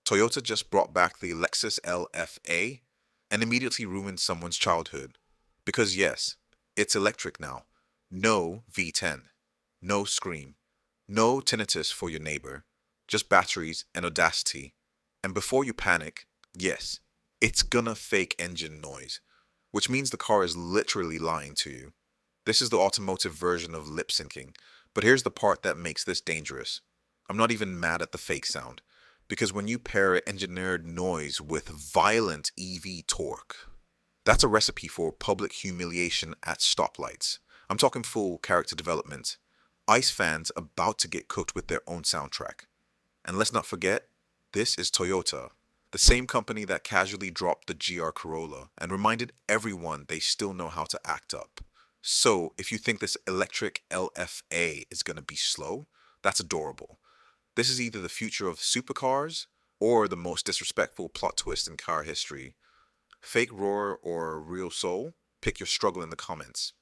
Toyota just brought back the Lexus LFA and immediately ruined someone's childhood. Because yes, it's electric now. No V10. No scream. No tinnitus for your neighbor. Just batteries and audacity. And before you panic, yes, it's gonna fake engine noise, which means the car is literally lying to you. This is the automotive version of lip syncing. But here's the part that makes this dangerous. I'm not even mad at the fake sound, because when you pair engineered noise with violent EV torque, that's a recipe for public humiliation at stoplights. I'm talking full character development. ICE fans about to get cooked with their own soundtrack. And let's not forget, this is Toyota, the same company that casually dropped the GR Corolla and reminded everyone they still know how to act up. So, if you think this electric LFA is going to be slow, that's adorable. This is either the future of supercars or the most disrespectful plot twist in car history. Fake roar or real soul? Pick your struggle in the comments.